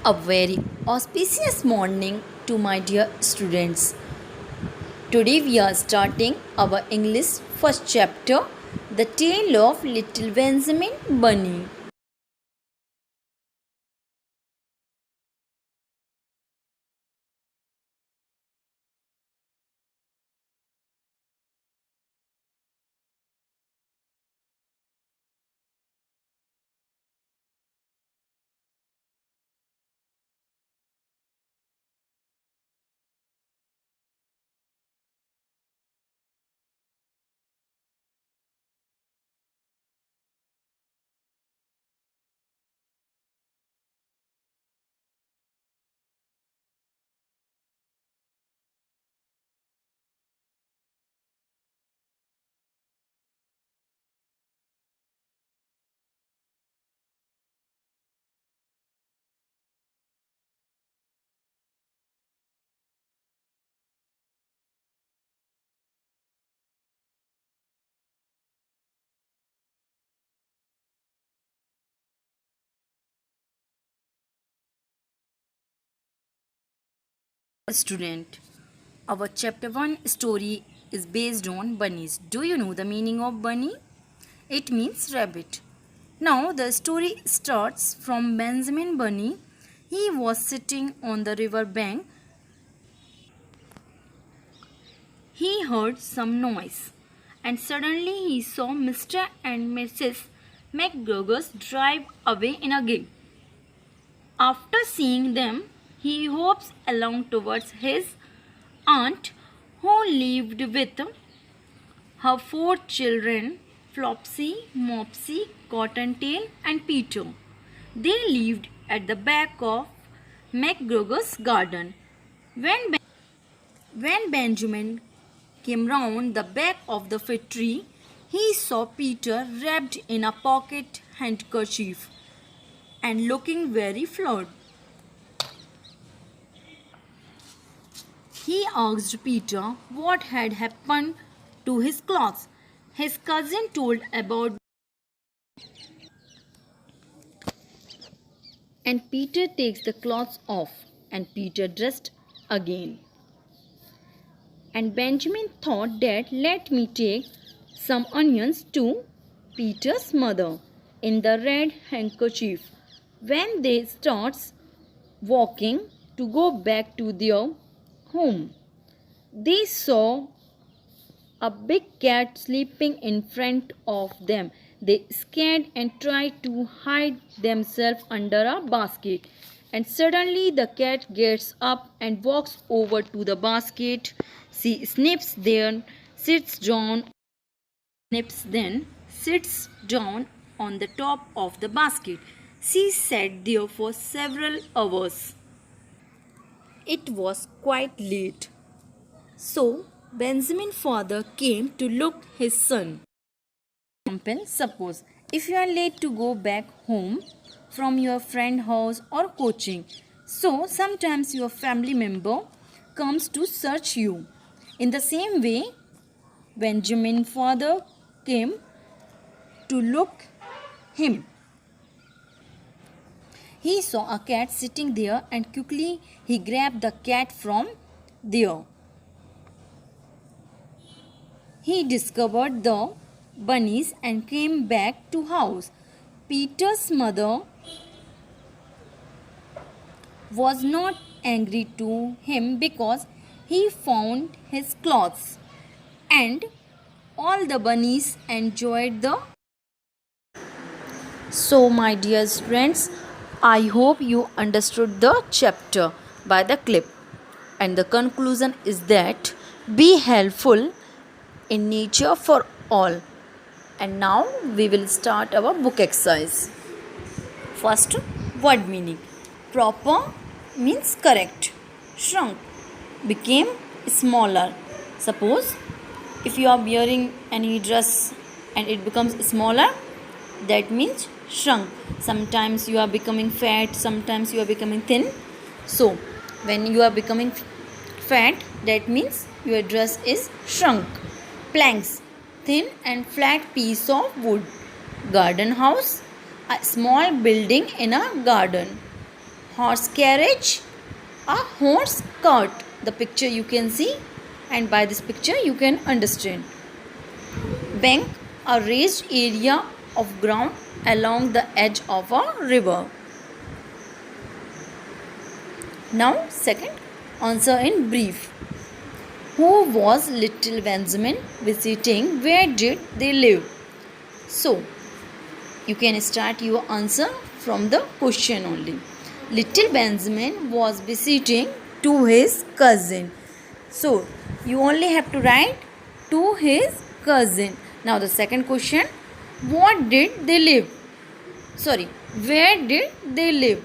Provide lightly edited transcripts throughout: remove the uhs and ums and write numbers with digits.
A very auspicious morning to my dear students. Today we are starting our English first chapter, The Tale of Little Benjamin Bunny. Student, our chapter 1 story is based on bunnies. Do you know the meaning of bunny? It means rabbit. Now the story starts from Benjamin Bunny. He was sitting on the river bank. He heard some noise and suddenly he saw Mr. and Mrs. McGregor drive away in a gig. After seeing them, he hops along towards his aunt who lived with her 4 children, Flopsy, Mopsy, Cottontail and Peter. They lived at the back of McGregor's garden. When Benjamin came round the back of the fig tree, he saw Peter wrapped in a pocket handkerchief and looking very flawed. He asked Peter what had happened to his clothes. His cousin told about, and Peter takes the clothes off, and Peter dressed again. And Benjamin thought that let me take some onions to Peter's mother in the red handkerchief. When they starts walking to go back to their home, they saw a big cat sleeping in front of them. They scared and tried to hide themselves under a basket. And suddenly the cat gets up and walks over to the basket. She sniffs there, sits down, then sits down on the top of the basket. She sat there for several hours. It was quite late. So Benjamin's father came to look his son. Example, suppose if you are late to go back home from your friend house or coaching, so sometimes your family member comes to search you. In the same way, Benjamin's father came to look him. He saw a cat sitting there and quickly he grabbed the cat from there. He discovered the bunnies and came back to house. Peter's mother was not angry to him because he found his clothes, and all the bunnies enjoyed the. So my dear friends, I hope you understood the chapter by the clip, and the conclusion is that be helpful in nature for all. And now we will start our book exercise. First, word meaning. Proper means correct. Shrunk, became smaller. Suppose if you are wearing any dress and it becomes smaller, that means shrunk. Sometimes you are becoming fat, sometimes you are becoming thin. So when you are becoming fat, that means your dress is shrunk. Planks, thin and flat piece of wood. Garden house, a small building in a garden. horse carriage, a horse cart. The picture you can see, and by this picture you can understand. Bank, a raised area of ground along the edge of a river. Now second, answer in brief. Who was little Benjamin visiting? Where did they live? So, you can start your answer from the question only. Little Benjamin was visiting to his cousin. So, you only have to write to his cousin. Now, the second question. What did they live? Sorry, where did they live?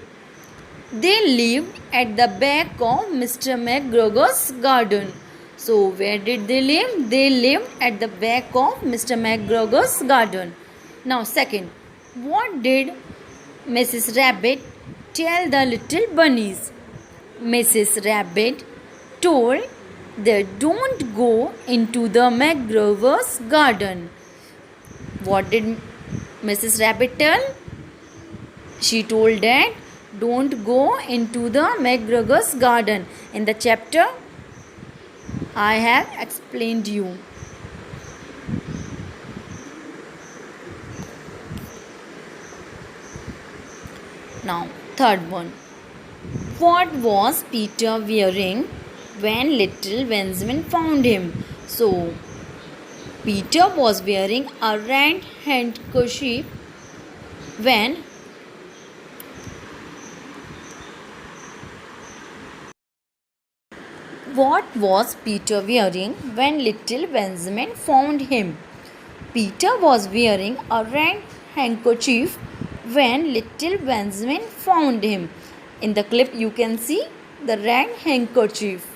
They lived at the back of Mr. McGregor's garden. So, where did they live? They lived at the back of Mr. McGregor's garden. Now, second, what did Mrs. Rabbit tell the little bunnies? Mrs. Rabbit told them don't go into the McGregor's garden. What did Mrs. Rabbit tell? She told that don't go into the McGregor's garden. In the chapter, I have explained you. Now, third one. What was Peter wearing when little Benjamin found him? So, Peter was wearing a red handkerchief when What was Peter wearing when little Benjamin found him? Peter was wearing a red handkerchief when little Benjamin found him. In the clip you can see the red handkerchief.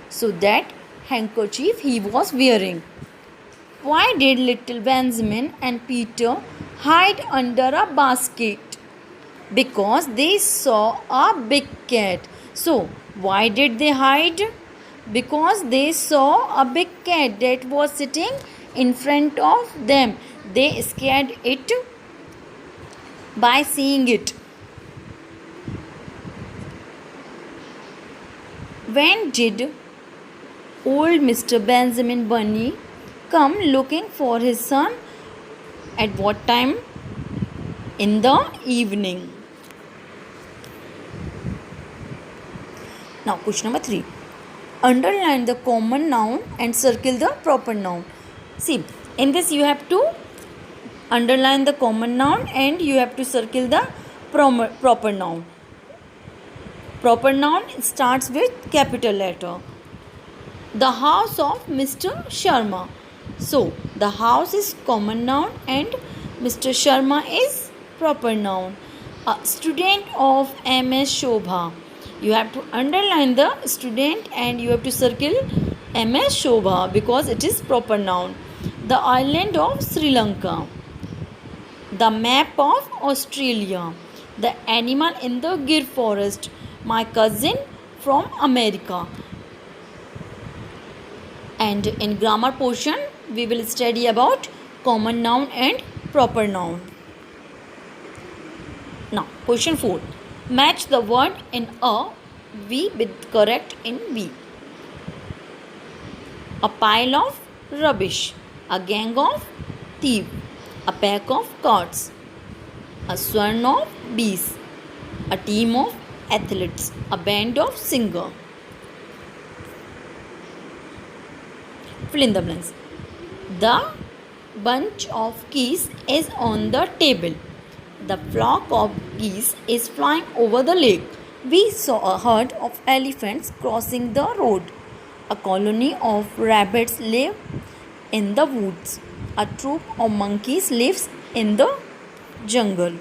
So that handkerchief he was wearing. Why did little Benjamin and Peter hide under a basket? Because they saw a big cat. So why did they hide? Because they saw a big cat that was sitting in front of them. They scared it by seeing it. When did old Mr. Benjamin Bunny come looking for his son? At what time? In the evening. Now question number 3. Underline the common noun and circle the proper noun. See, in this you have to underline the common noun and you have to circle the proper noun. Proper noun starts with capital letter. The house of Mr. Sharma. So, the house is common noun and Mr. Sharma is proper noun. A student of MS Shobha. You have to underline the student and you have to circle MS Shobha because it is proper noun. The island of Sri Lanka. The map of Australia. The animal in the Gir forest. My cousin from America. And in grammar portion, we will study about common noun and proper noun. Now, question 4. Match the word in a V with correct in V. A pile of rubbish. A gang of thieves. A pack of cards. A swarm of bees. A team of athletes. A band of singers. Fill in the blanks. The bunch of keys is on the table. The flock of geese is flying over the lake. We saw a herd of elephants crossing the road. A colony of rabbits live in the woods. A troop of monkeys lives in the jungle.